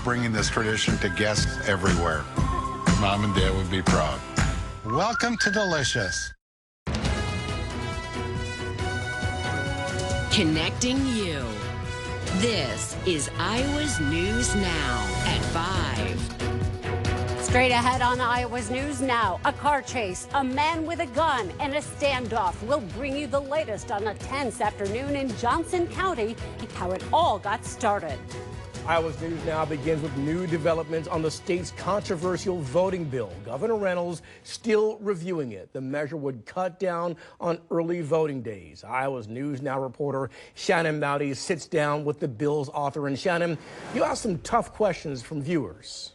bringing this tradition to guests everywhere. Mom and Dad would be proud. Welcome to Delicious. Connecting you. This is Iowa's News Now at 5. Straight ahead on Iowa's News Now, a car chase, a man with a gun, and a standoff. We'll bring you the latest on a tense afternoon in Johnson County and how it all got started. Iowa's News Now begins with new developments on the state's controversial voting bill. Governor Reynolds still reviewing it. The measure would cut down on early voting days. Iowa's News Now reporter Shannon Mowdy sits down with the bill's author. And Shannon, you asked some tough questions from viewers.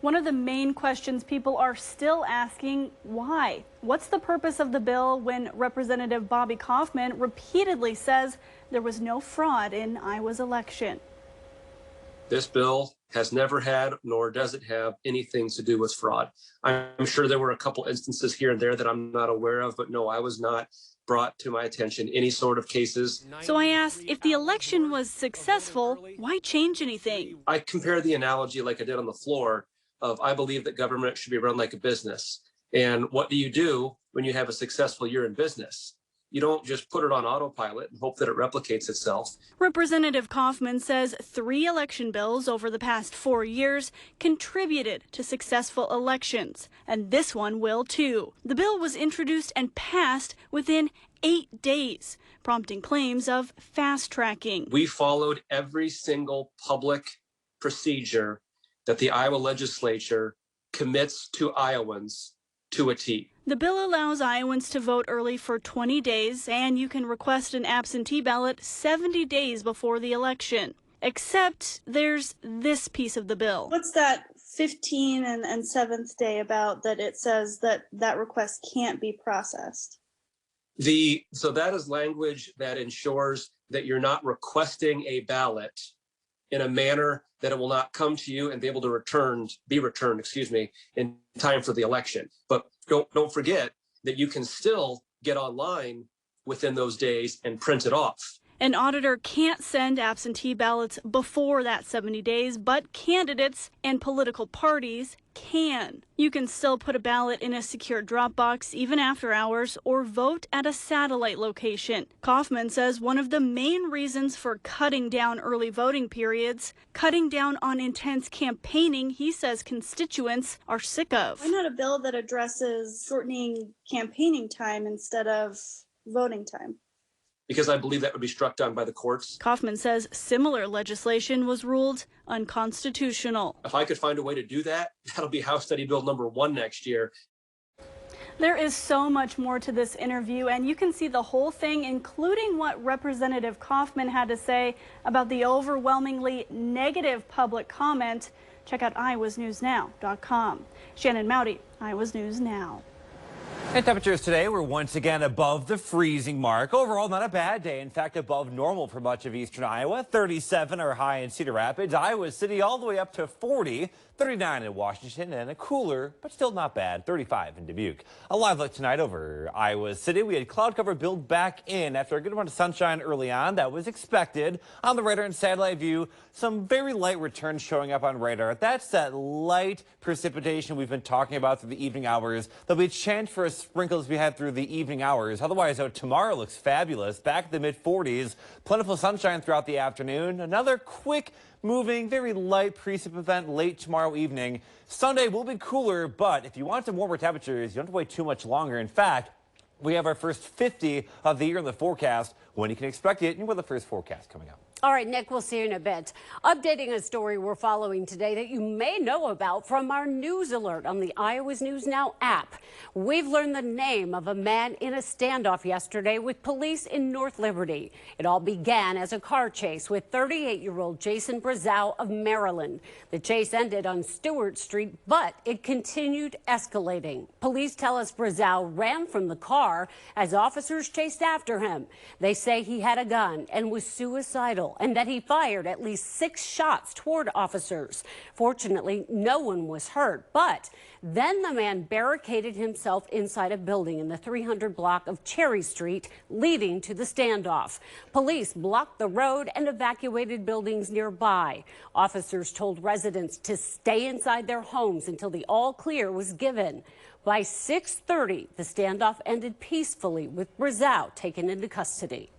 One of the main questions people are still asking, why? What's the purpose of the bill when Representative Bobby Kaufman repeatedly says there was no fraud in Iowa's election? This bill has never had, nor does it have, anything to do with fraud. I'm sure there were a couple instances here and there that I'm not aware of, but no, I was not brought to my attention any sort of cases. So I asked, if the election was successful, why change anything? I compare the analogy like I did on the floor of I believe that government should be run like a business. And what do you do when you have a successful year in business? You don't just put it on autopilot and hope that it replicates itself. Representative Kaufman says 3 election bills over the past 4 years contributed to successful elections, and this one will too. The bill was introduced and passed within 8 days, prompting claims of fast-tracking. We followed every single public procedure that the Iowa legislature commits to Iowans to a T. The bill allows Iowans to vote early for 20 days, and you can request an absentee ballot 70 days before the election. Except there's this piece of the bill. What's that 15 and 7th day about that it says that that request can't be processed? So that is language that ensures that you're not requesting a ballot in a manner that it will not come to you and be able to be returned, in time for the election. But don't forget that you can still get online within those days and print it off. An auditor can't send absentee ballots before that 70 days, but candidates and political parties can. You can still put a ballot in a secure drop box even after hours or vote at a satellite location. Kaufman says one of the main reasons for cutting down early voting periods, cutting down on intense campaigning he says constituents are sick of. Why not a bill that addresses shortening campaigning time instead of voting time? Because I believe that would be struck down by the courts. Kaufman says similar legislation was ruled unconstitutional. If I could find a way to do that, that'll be House Study Bill number 1 next year. There is so much more to this interview, and you can see the whole thing, including what Representative Kaufman had to say about the overwhelmingly negative public comment. Check out iowasnewsnow.com. Shannon Mowdy, Iowa's News Now. And temperatures today were once again above the freezing mark. Overall, not a bad day. In fact, above normal for much of eastern Iowa. 37 are high in Cedar Rapids, Iowa City all the way up to 40. 39 in Washington, and a cooler, but still not bad, 35 in Dubuque. A live look tonight over Iowa City. We had cloud cover build back in after a good amount of sunshine early on. That was expected. On the radar and satellite view, some very light returns showing up on radar. That's that light precipitation we've been talking about through the evening hours. There'll be a chance for a sprinkles we had through the evening hours. Otherwise, though, tomorrow looks fabulous. Back in the mid-40s. Plentiful sunshine throughout the afternoon. Another quick moving, very light precip event late tomorrow evening. Sunday will be cooler, but if you want some warmer temperatures, you don't have to wait too much longer. In fact, we have our first 50 of the year in the forecast. When you can expect it, and we're the first forecast coming up. All right, Nick, we'll see you in a bit. Updating a story we're following today that you may know about from our news alert on the Iowa's News Now app. We've learned the name of a man in a standoff yesterday with police in North Liberty. It all began as a car chase with 38-year-old Jason Brazow of Maryland. The chase ended on Stewart Street, but it continued escalating. Police tell us Brazow ran from the car as officers chased after him. They say he had a gun and was suicidal. vehicle and that he fired at least 6 shots toward officers. Fortunately, no one was hurt, but then the man barricaded himself inside a building in the 300 block of Cherry Street, leading to the standoff. Police blocked the road and evacuated buildings nearby. Officers told residents to stay inside their homes until the all clear was given. By 6:30, the standoff ended peacefully with Brazow taken into custody.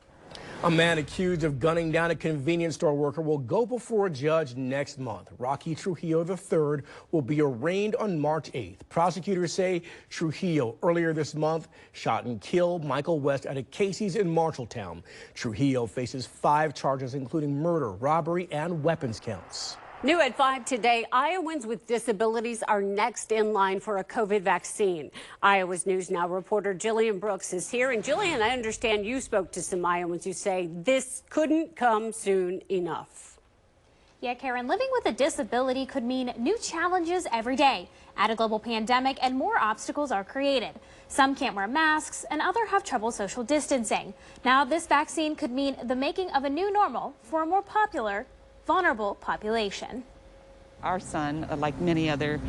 A man accused of gunning down a convenience store worker will go before a judge next month. Rocky Trujillo III will be arraigned on March 8th. Prosecutors say Trujillo earlier this month shot and killed Michael West at a Casey's in Marshalltown. Trujillo faces 5 charges, including murder, robbery, and weapons counts. New at 5 today, Iowans with disabilities are next in line for a COVID vaccine. Iowa's News Now reporter Jillian Brooks is here. And Jillian, I understand you spoke to some Iowans who say this couldn't come soon enough. Yeah, Karen, living with a disability could mean new challenges every day. Add a global pandemic and more obstacles are created. Some can't wear masks and others have trouble social distancing. Now this vaccine could mean the making of a new normal for a more popular vulnerable population. Our son, like many other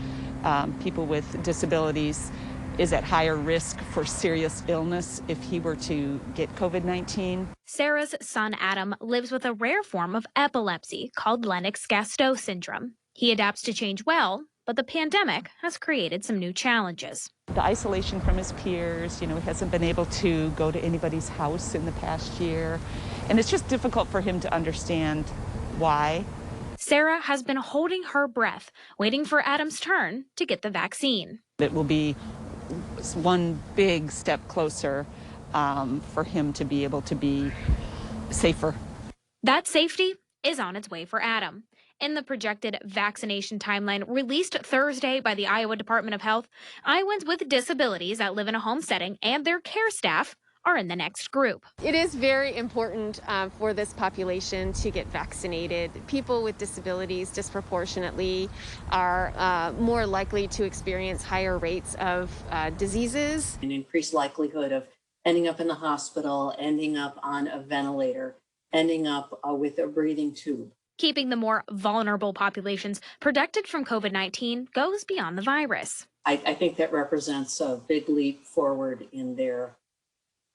people with disabilities, is at higher risk for serious illness if he were to get COVID-19. Sarah's son Adam lives with a rare form of epilepsy called Lennox-Gastaut syndrome. He adapts to change well, but the pandemic has created some new challenges. The isolation from his peers, he hasn't been able to go to anybody's house in the past year, and it's just difficult for him to understand why. Sarah has been holding her breath, waiting for Adam's turn to get the vaccine. It will be one big step closer for him to be able to be safer. That safety is on its way for Adam. In the projected vaccination timeline released Thursday by the Iowa Department of Health, Iowans with disabilities that live in a home setting and their care staff are in the next group. It is very important for this population to get vaccinated. People with disabilities disproportionately are more likely to experience higher rates of diseases. An increased likelihood of ending up in the hospital, ending up on a ventilator, ending up with a breathing tube. Keeping the more vulnerable populations protected from COVID-19 goes beyond the virus. I think that represents a big leap forward in their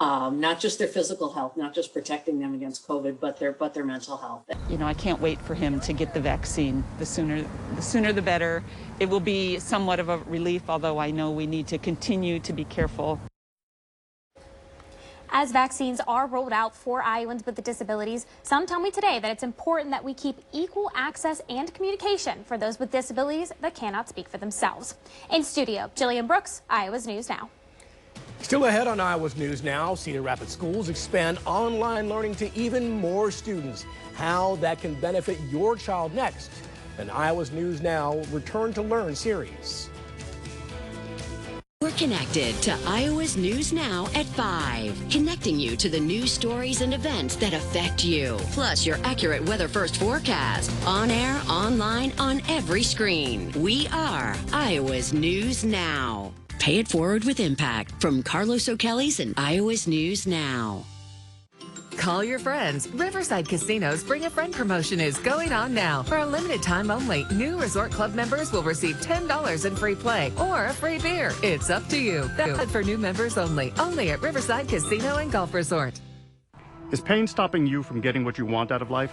not just their physical health, not just protecting them against COVID, but their mental health. I can't wait for him to get the vaccine. The sooner the better. It will be somewhat of a relief, although I know we need to continue to be careful. As vaccines are rolled out for Iowans with disabilities, some tell me today that it's important that we keep equal access and communication for those with disabilities that cannot speak for themselves. In studio, Jillian Brooks, Iowa's News Now. Still ahead on Iowa's News Now, Cedar Rapids schools expand online learning to even more students. How that can benefit your child next. An Iowa's News Now Return to Learn series. We're connected to Iowa's News Now at 5, connecting you to the news stories and events that affect you, plus your accurate weather first forecast, on air, online, on every screen. We are Iowa's News Now. Pay it forward with impact from Carlos O'Kelly's and Iowa's News Now. Call your friends. Riverside Casino's Bring a Friend promotion is going on now. For a limited time only, new Resort Club members will receive $10 in free play or a free beer. It's up to you. That's for new members only. Only at Riverside Casino and Golf Resort. Is pain stopping you from getting what you want out of life?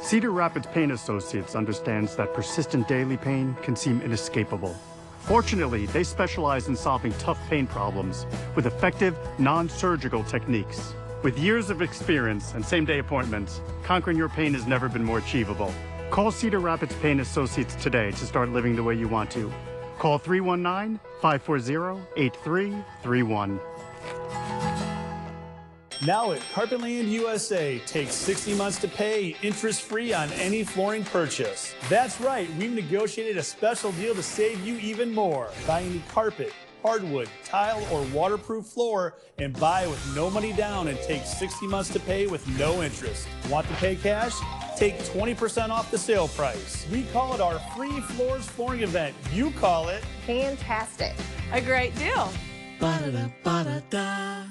Cedar Rapids Pain Associates understands that persistent daily pain can seem inescapable. Fortunately, they specialize in solving tough pain problems with effective, non-surgical techniques. With years of experience and same-day appointments, conquering your pain has never been more achievable. Call Cedar Rapids Pain Associates today to start living the way you want to. Call 319-540-8331. Now at Carpetland USA, take 60 months to pay interest-free on any flooring purchase. That's right, we've negotiated a special deal to save you even more. Buy any carpet, hardwood, tile, or waterproof floor and buy with no money down and take 60 months to pay with no interest. Want to pay cash? Take 20% off the sale price. We call it our free floors flooring event. You call it Fantastic. A great deal. Ba-da-da-ba-da-da.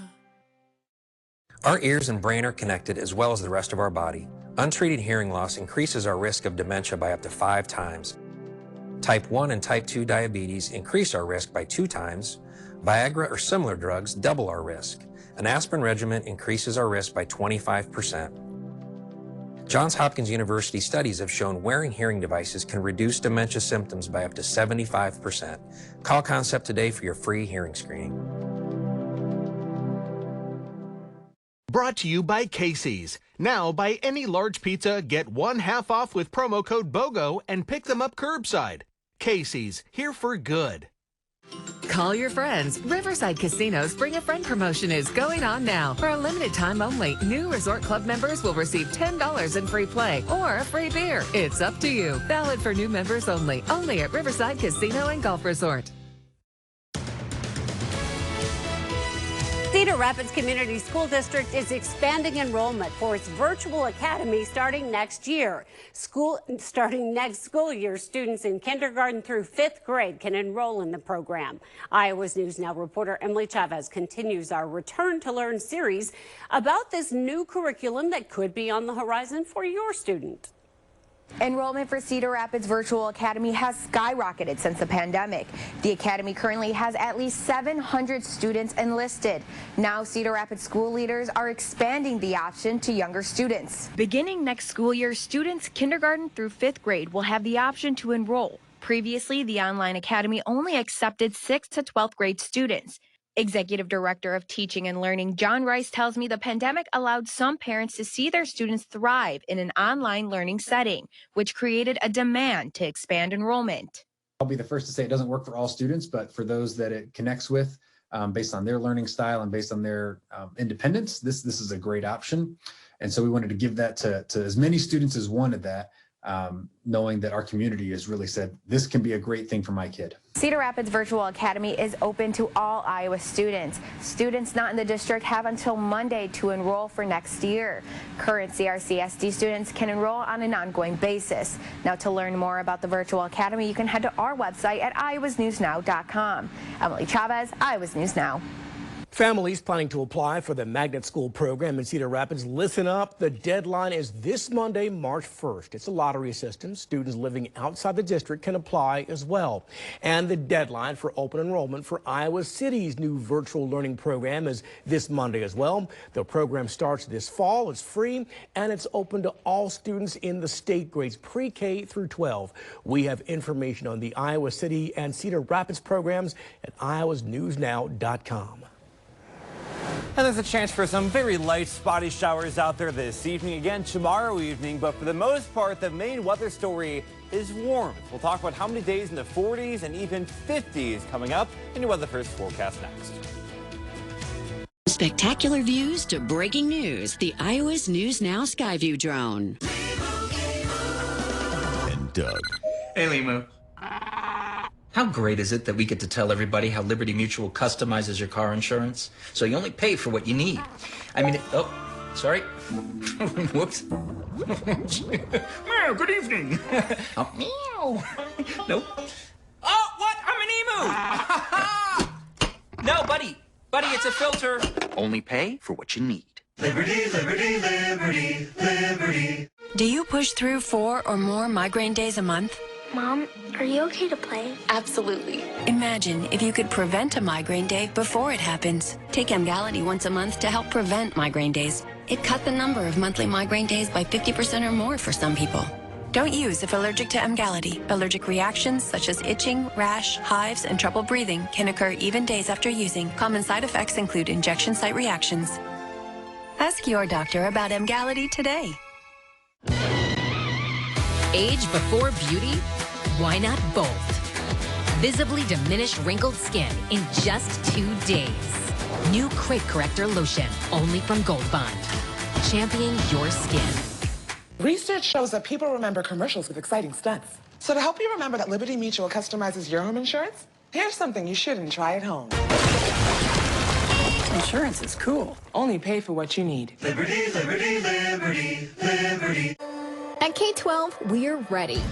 Our ears and brain are connected as well as the rest of our body. Untreated hearing loss increases our risk of dementia by up to 5 times. Type 1 and type 2 diabetes increase our risk by 2 times. Viagra or similar drugs double our risk. An aspirin regimen increases our risk by 25%. Johns Hopkins University studies have shown wearing hearing devices can reduce dementia symptoms by up to 75%. Call Concept today for your free hearing screening. Brought to you by Casey's. Now, buy any large pizza, get 1 half off with promo code BOGO and pick them up curbside. Casey's, here for good. Call your friends. Riverside Casino's Bring a Friend promotion is going on now. For a limited time only, new Resort Club members will receive $10 in free play or a free beer. It's up to you. Valid for new members only. Only at Riverside Casino and Golf Resort. Cedar Rapids Community School District is expanding enrollment for its virtual academy starting next year. Starting next school year, students in kindergarten through 5th grade can enroll in the program. Iowa's News Now reporter Emily Chavez continues our Return to Learn series about this new curriculum that could be on the horizon for your student. Enrollment for Cedar Rapids Virtual Academy has skyrocketed since the pandemic. The academy currently has at least 700 students enlisted. Now Cedar Rapids school leaders are expanding the option to younger students. Beginning next school year, students kindergarten through 5th grade will have the option to enroll. Previously, the online academy only accepted 6th to 12th grade students. Executive Director of Teaching and Learning John Rice tells me the pandemic allowed some parents to see their students thrive in an online learning setting, which created a demand to expand enrollment. I'll be the first to say it doesn't work for all students, but for those that it connects with, based on their learning style and based on their independence, this is a great option. And so we wanted to give that to as many students as wanted that, knowing that our community has really said, this can be a great thing for my kid. Cedar Rapids Virtual Academy is open to all Iowa students. Students not in the district have until Monday to enroll for next year. Current CRCSD students can enroll on an ongoing basis. Now, to learn more about the Virtual Academy, you can head to our website at iowasnewsnow.com. Emily Chavez, Iowa's News Now. Families planning to apply for the Magnet School program in Cedar Rapids, listen up. The deadline is this Monday, March 1st. It's a lottery system. Students living outside the district can apply as well. And the deadline for open enrollment for Iowa City's new virtual learning program is this Monday as well. The program starts this fall. It's free and it's open to all students in the state grades pre-K through 12. We have information on the Iowa City and Cedar Rapids programs at iowasnewsnow.com. And there's a chance for some very light spotty showers out there this evening, again tomorrow evening, but for the most part, the main weather story is warmth. We'll talk about how many days in the 40s and even 50s coming up in your Weather First forecast next. Spectacular views to breaking news, the Iowa's News Now Skyview drone. And Doug. Hey, Limu. How great is it that we get to tell everybody how Liberty Mutual customizes your car insurance? So you only pay for what you need. I mean, oh, sorry. Whoops. Meow, good evening. Oh, meow. Nope. Oh, what? I'm an emu. No, buddy. Buddy, it's a filter. Only pay for what you need. Liberty, liberty, liberty, liberty. Do you push through 4 or more migraine days a month? Mom, are you okay to play? Absolutely. Imagine if you could prevent a migraine day before it happens. Take Emgality once a month to help prevent migraine days. It cut the number of monthly migraine days by 50% or more for some people. Don't use if allergic to Emgality. Allergic reactions such as itching, rash, hives, and trouble breathing can occur even days after using. Common side effects include injection site reactions. Ask your doctor about Emgality today. Age before beauty? Why not both? Visibly diminished wrinkled skin in just 2 days. New Crate Corrector Lotion, only from Gold Bond. Champion your skin. Research shows that people remember commercials with exciting stunts. So to help you remember that Liberty Mutual customizes your home insurance, here's something you shouldn't try at home. Insurance is cool. Only pay for what you need. Liberty, liberty, liberty, liberty. At K-12, we're ready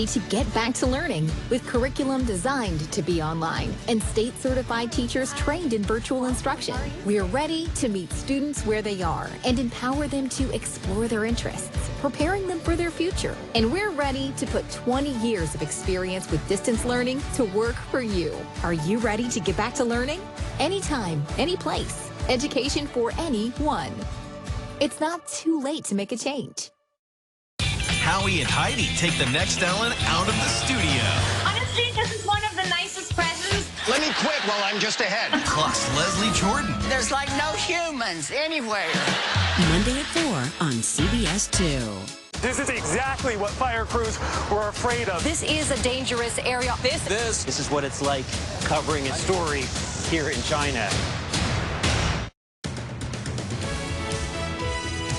to get back to learning with curriculum designed to be online and state-certified teachers trained in virtual instruction. We're ready to meet students where they are and empower them to explore their interests, preparing them for their future. And we're ready to put 20 years of experience with distance learning to work for you. Are you ready to get back to learning? Anytime, any place. Education for anyone. It's not too late to make a change. Howie and Heidi take the next Ellen out of the studio. Honestly, this is one of the nicest presents. Let me quit while I'm just ahead. Plus Leslie Jordan. There's like no humans anywhere. Monday at 4 on CBS 2. This is exactly what fire crews were afraid of. This is a dangerous area. This is what it's like covering a story here in China.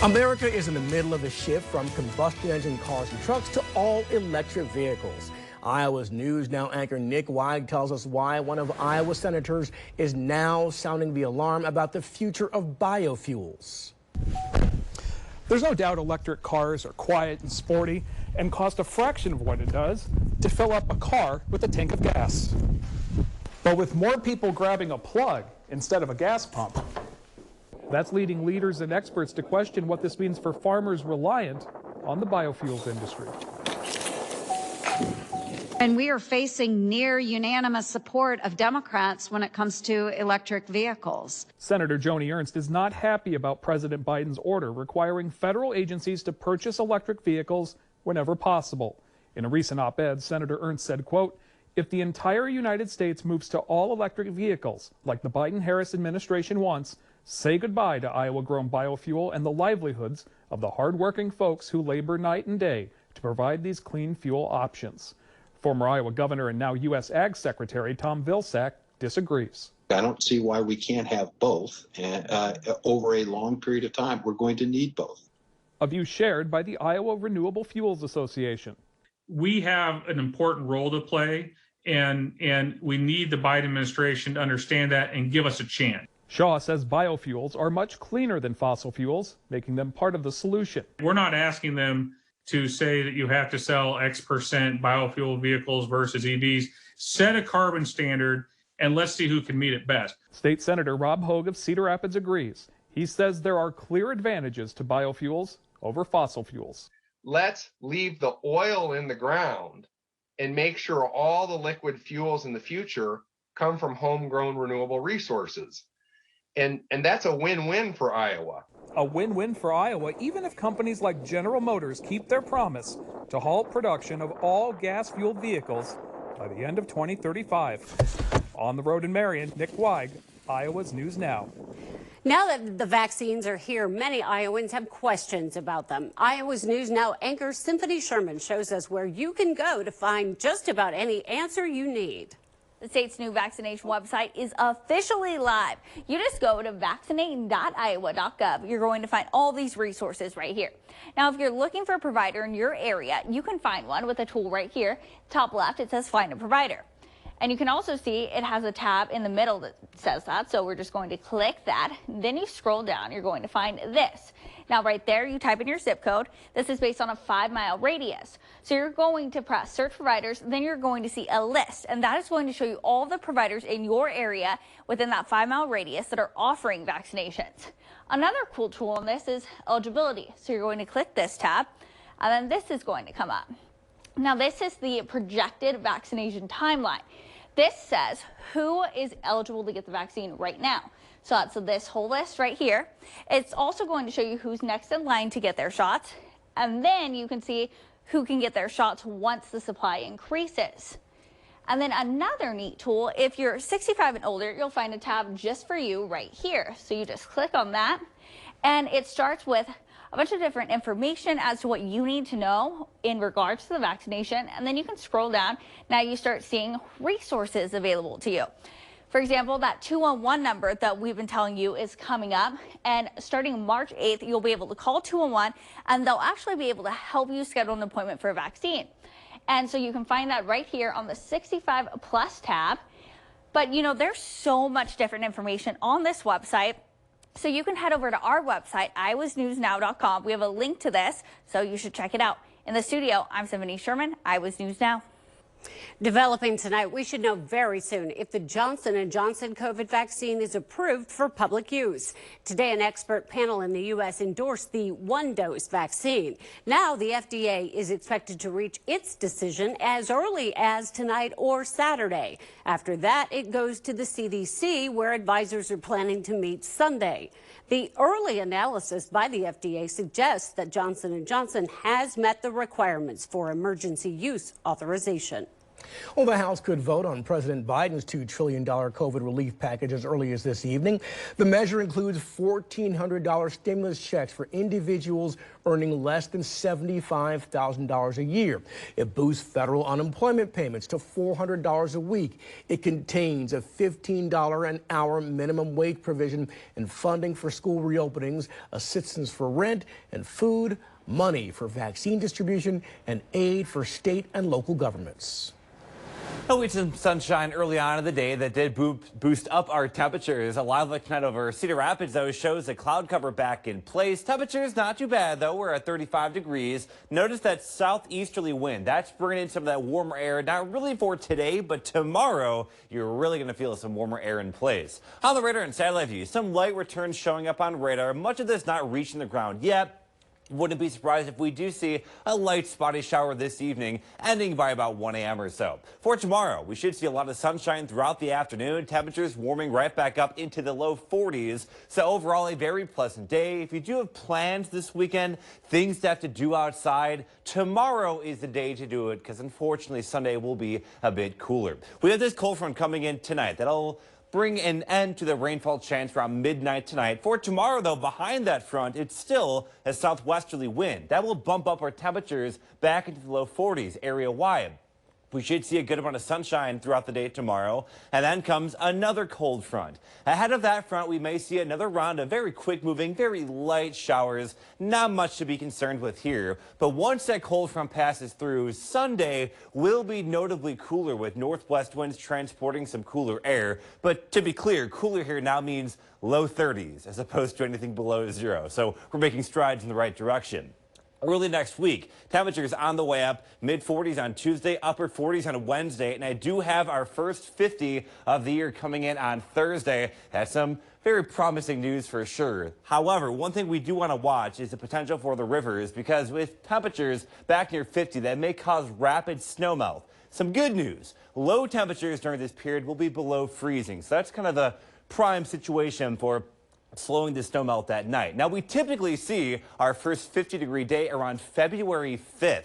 America is in the middle of a shift from combustion engine cars and trucks to all electric vehicles. Iowa's News Now anchor Nick Weig tells us why one of Iowa's senators is now sounding the alarm about the future of biofuels. There's no doubt electric cars are quiet and sporty and cost a fraction of what it does to fill up a car with a tank of gas. But with more people grabbing a plug instead of a gas pump, that's leading leaders and experts to question what this means for farmers reliant on the biofuels industry. And we are facing near unanimous support of Democrats when it comes to electric vehicles. Senator Joni Ernst is not happy about President Biden's order requiring federal agencies to purchase electric vehicles whenever possible. In a recent op-ed, Senator Ernst said, quote, "If the entire United States moves to all electric vehicles like the Biden-Harris administration wants, say goodbye to Iowa-grown biofuel and the livelihoods of the hardworking folks who labor night and day to provide these clean fuel options." Former Iowa Governor and now U.S. Ag Secretary Tom Vilsack disagrees. I don't see why we can't have both. Over a long period of time, we're going to need both. A view shared by the Iowa Renewable Fuels Association. We have an important role to play, and we need the Biden administration to understand that and give us a chance. Shaw says biofuels are much cleaner than fossil fuels, making them part of the solution. We're not asking them to say that you have to sell X percent biofuel vehicles versus EVs. Set a carbon standard and let's see who can meet it best. State Senator Rob Hogue of Cedar Rapids agrees. He says there are clear advantages to biofuels over fossil fuels. Let's leave the oil in the ground and make sure all the liquid fuels in the future come from homegrown renewable resources. And that's a win-win for Iowa. A win-win for Iowa, even if companies like General Motors keep their promise to halt production of all gas-fueled vehicles by the end of 2035. On the road in Marion, Nick Weig, Iowa's News Now. Now that the vaccines are here, many Iowans have questions about them. Iowa's News Now anchor Symphony Sherman shows us where you can go to find just about any answer you need. The state's new vaccination website is officially live. You just go to vaccinate.iowa.gov. You're going to find all these resources right here. Now, if you're looking for a provider in your area, you can find one with a tool right here. Top left, it says Find a Provider. And you can also see it has a tab in the middle that says that. So we're just going to click that. Then you scroll down. You're going to find this. Now, right there, you type in your zip code. This is based on a 5-mile radius. So you're going to press search providers. Then you're going to see a list. And that is going to show you all the providers in your area within that 5-mile radius that are offering vaccinations. Another cool tool on this is eligibility. So you're going to click this tab, and then this is going to come up. Now, this is the projected vaccination timeline. This says who is eligible to get the vaccine right now. So that's this whole list right here. It's also going to show you who's next in line to get their shots. And then you can see who can get their shots once the supply increases. And then another neat tool, if you're 65 and older, you'll find a tab just for you right here. So you just click on that, and it starts with a bunch of different information as to what you need to know in regards to the vaccination. And then you can scroll down. Now you start seeing resources available to you. For example, that 211 number that we've been telling you is coming up. And starting March 8th, you'll be able to call 211 and they'll actually be able to help you schedule an appointment for a vaccine. And so you can find that right here on the 65 plus tab. But you know, there's so much different information on this website. So you can head over to our website, iowasnewsnow.com. We have a link to this, so you should check it out. In the studio, I'm Stephanie Sherman, Iowa's News Now. Developing tonight, we should know very soon if the Johnson & Johnson COVID vaccine is approved for public use. Today, an expert panel in the U.S. endorsed the one-dose vaccine. Now, the FDA is expected to reach its decision as early as tonight or Saturday. After that, it goes to the CDC, where advisors are planning to meet Sunday. The early analysis by the FDA suggests that Johnson & Johnson has met the requirements for emergency use authorization. Well, the House could vote on President Biden's $2 trillion COVID relief package as early as this evening. The measure includes $1,400 stimulus checks for individuals earning less than $75,000 a year. It boosts federal unemployment payments to $400 a week. It contains a $15 an hour minimum wage provision and funding for school reopenings, assistance for rent and food, money for vaccine distribution, and aid for state and local governments. We had some sunshine early on in the day that did boost up our temperatures. A live look tonight over Cedar Rapids, though, shows the cloud cover back in place. Temperatures not too bad, though. We're at 35 degrees. Notice that southeasterly wind. That's bringing in some of that warmer air. Not really for today, but tomorrow, you're really going to feel some warmer air in place. On the radar and satellite view, some light returns showing up on radar. Much of this not reaching the ground yet. Wouldn't be surprised if we do see a light spotty shower this evening, ending by about 1 a.m. or so. For tomorrow, we should see a lot of sunshine throughout the afternoon. Temperatures warming right back up into the low 40s. So overall, a very pleasant day. If you do have plans this weekend, things to have to do outside, tomorrow is the day to do it, because unfortunately Sunday will be a bit cooler. We have this cold front coming in tonight that'll bring an end to the rainfall chance around midnight tonight. For tomorrow, though, behind that front, it's still a southwesterly wind. That will bump up our temperatures back into the low 40s area-wide. We should see a good amount of sunshine throughout the day tomorrow, and then comes another cold front. Ahead of that front, we may see another round of very quick-moving, very light showers. Not much to be concerned with here, but once that cold front passes through, Sunday will be notably cooler with northwest winds transporting some cooler air. But to be clear, cooler here now means low 30s as opposed to anything below 0. So we're making strides in the right direction. Early next week, temperatures on the way up, mid-40s on Tuesday, upper 40s on Wednesday, and I do have our first 50 of the year coming in on Thursday. That's some very promising news for sure. However, one thing we do want to watch is the potential for the rivers, because with temperatures back near 50, that may cause rapid snowmelt. Some good news, low temperatures during this period will be below freezing, so that's kind of the prime situation for slowing the snowmelt that night. Now, we typically see our first 50-degree day around February 5th.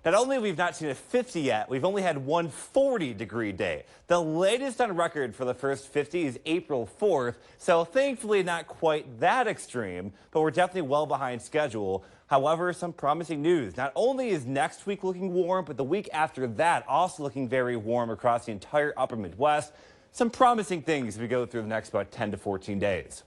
Not only have we not seen a 50 yet, we've only had one 40-degree day. The latest on record for the first 50 is April 4th, so thankfully not quite that extreme, but we're definitely well behind schedule. However, some promising news. Not only is next week looking warm, but the week after that also looking very warm across the entire upper Midwest. Some promising things as we go through the next about 10 to 14 days.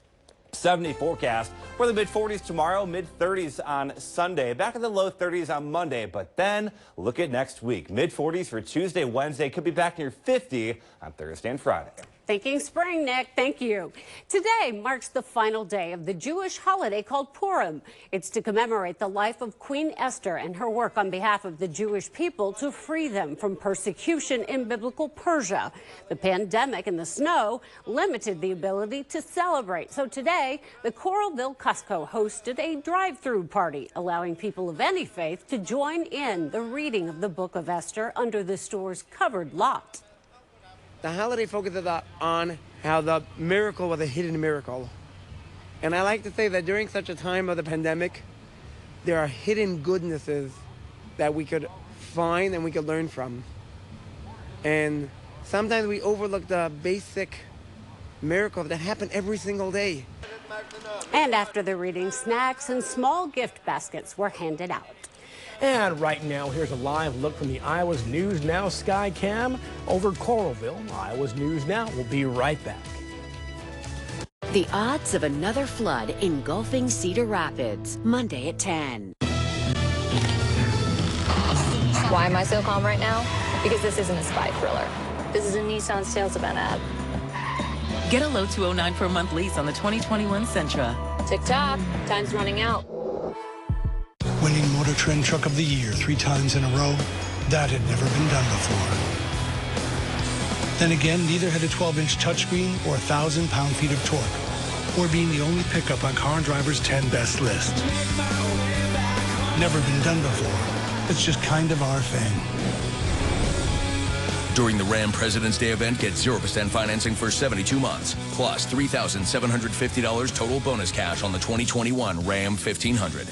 70 forecast for the mid-40s tomorrow, mid-30s on Sunday, back in the low 30s on Monday. But then look at next week. Mid-40s for Tuesday, Wednesday, could be back near 50 on Thursday and Friday. Thinking spring, Nick. Thank you. Today marks the final day of the Jewish holiday called Purim. It's to commemorate the life of Queen Esther and her work on behalf of the Jewish people to free them from persecution in biblical Persia. The pandemic and the snow limited the ability to celebrate. So today, the Coralville Costco hosted a drive-through party, allowing people of any faith to join in the reading of the Book of Esther under the store's covered lot. The holiday focuses on how the miracle was a hidden miracle. And I like to say that during such a time of the pandemic, there are hidden goodnesses that we could find and we could learn from. And sometimes we overlook the basic miracles that happen every single day. And after the reading, snacks and small gift baskets were handed out. And right now, here's a live look from the Iowa's News Now Sky Cam over Coralville. Iowa's News Now will be right back. The odds of another flood engulfing Cedar Rapids, Monday at 10. Why am I so calm right now? Because this isn't a spy thriller. This is a Nissan sales event ad. Get a low $209 per month lease on the 2021 Sentra. Tick-tock, time's running out. winning Motor Trend Truck of the Year 3 times in a row. That had never been done before. Then again, neither had a 12-inch touchscreen or 1,000 pound-feet of torque, or being the only pickup on Car and Driver's 10 best list. Never been done before. It's just kind of our thing. During the Ram President's Day event, get 0% financing for 72 months, plus $3,750 total bonus cash on the 2021 Ram 1500.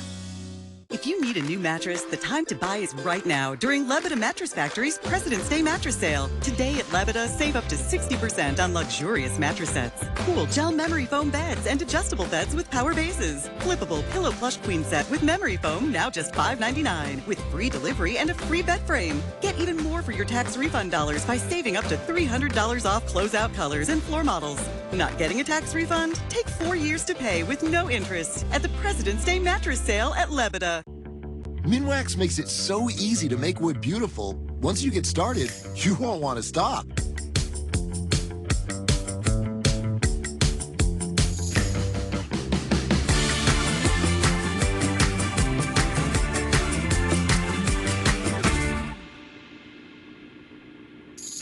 If you need a new mattress, the time to buy is right now during Lebeda Mattress Factory's President's Day mattress sale. Today at Lebeda, save up to 60% on luxurious mattress sets, cool gel memory foam beds, and adjustable beds with power bases. Flippable pillow plush queen set with memory foam, now just $5.99, with free delivery and a free bed frame. Get even more for your tax refund dollars by saving up to $300 off closeout colors and floor models. Not getting a tax refund? Take 4 years to pay with no interest at the President's Day mattress sale at Lebeda. Minwax makes it so easy to make wood beautiful. Once you get started, you won't want to stop.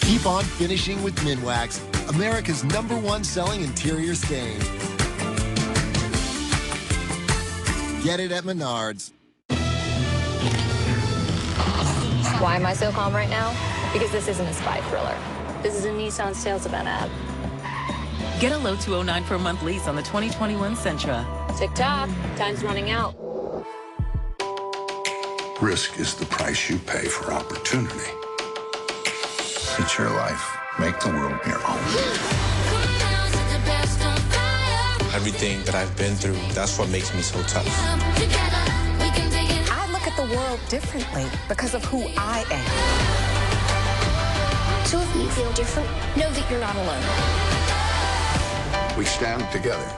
Keep on finishing with Minwax, America's #1 selling interior stain. Get it at Menards. Why am I so calm right now? Because this isn't a spy thriller. This is a Nissan sales event ad. Get a low 209 per month lease on the 2021 Sentra. Tick-tock, time's running out. Risk is the price you pay for opportunity. It's your life. Make the world your own. Everything that I've been through, that's what makes me so tough. I look at the world differently because of who I am. So if you feel different, know that you're not alone. We stand together.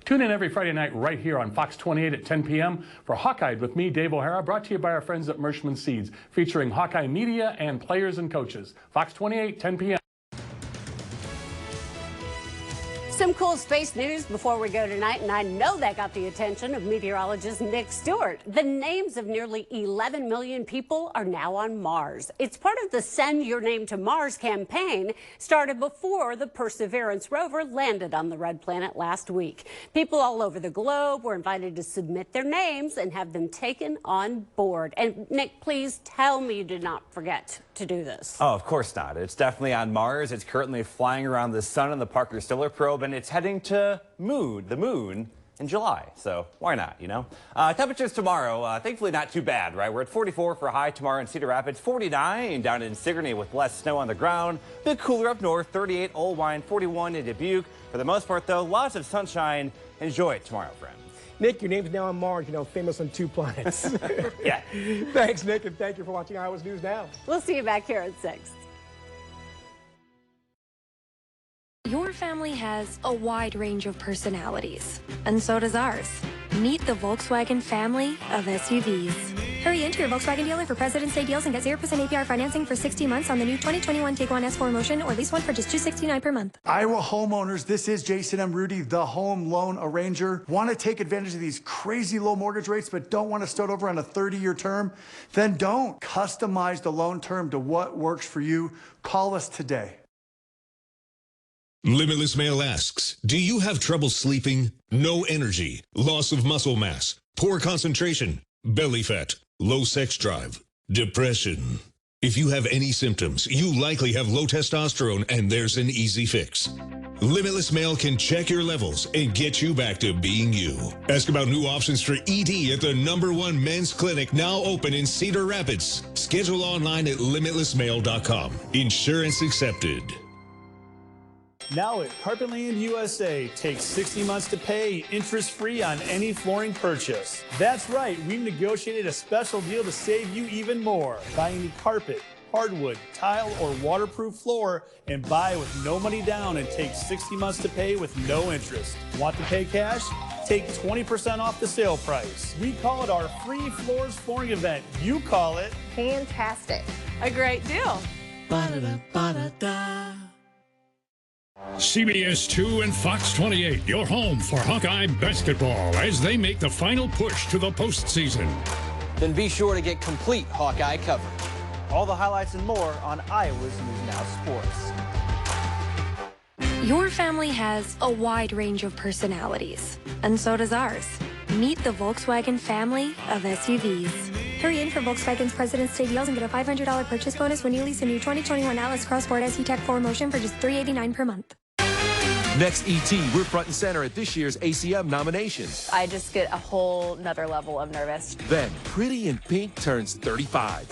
Tune in every Friday night right here on Fox 28 at 10 p.m. for Hawkeye with me, Dave O'Hara, brought to you by our friends at Mershman Seeds, featuring Hawkeye media and players and coaches. Fox 28, 10 p.m. Some cool space news before we go tonight, and I know that got the attention of meteorologist Nick Stewart. The names of nearly 11 million people are now on Mars. It's part of the Send Your Name to Mars campaign, started before the Perseverance rover landed on the red planet last week. People all over the globe were invited to submit their names and have them taken on board. And Nick, please tell me you did not forget to do this. Oh, of course not. It's definitely on Mars. It's currently flying around the sun in the Parker Solar Probe, and it's heading to the moon in July. So why not, you know? Temperatures tomorrow, thankfully not too bad, right? We're at 44 for a high tomorrow in Cedar Rapids, 49 down in Sigourney with less snow on the ground. A bit cooler up north, 38 Old Wine, 41 in Dubuque. For the most part, though, lots of sunshine. Enjoy it tomorrow, friends. Nick, your name's now on Mars, you know, famous on 2 planets. Yeah. Thanks, Nick, and thank you for watching Iowa's News Now. We'll see you back here at 6. Your family has a wide range of personalities, and so does ours. Meet the Volkswagen family of SUVs. Hurry into your Volkswagen dealer for President's Day deals and get 0% APR financing for 60 months on the new 2021 Tiguan S4 Motion or lease one for just $269 per month. Iowa homeowners, this is Jason M. Rudy, the home loan arranger. Want to take advantage of these crazy low mortgage rates but don't want to start over on a 30-year term? Then don't. Customize the loan term to what works for you. Call us today. Limitless Male asks, do you have trouble sleeping? No energy, loss of muscle mass, poor concentration, belly fat, low sex drive, depression? If you have any symptoms, you likely have low testosterone, and there's an easy fix. Limitless Male can check your levels and get you back to being you. Ask about new options for ED at the #1 men's clinic, now open in Cedar Rapids. Schedule online at limitlessmale.com. Insurance accepted. Now at Carpetland USA, take 60 months to pay, interest-free on any flooring purchase. That's right, we've negotiated a special deal to save you even more. Buy any carpet, hardwood, tile, or waterproof floor and buy with no money down and take 60 months to pay with no interest. Want to pay cash? Take 20% off the sale price. We call it our free floors flooring event. You call it fantastic. A great deal. Ba-da-da, ba-da-da. CBS 2 and Fox 28, your home for Hawkeye basketball as they make the final push to the postseason. Then be sure to get complete Hawkeye coverage. All the highlights and more on Iowa's News Now Sports. Your family has a wide range of personalities, and so does ours. Meet the Volkswagen family of SUVs. Hurry in for Volkswagen's President's Day deals and get a $500 purchase bonus when you lease a new 2021 Atlas Cross-Sport SE Tech 4 Motion for just $389 per month. Next ET, we're front and center at this year's ACM nominations. I just get a whole nother level of nervous. Then, Pretty in Pink turns 35.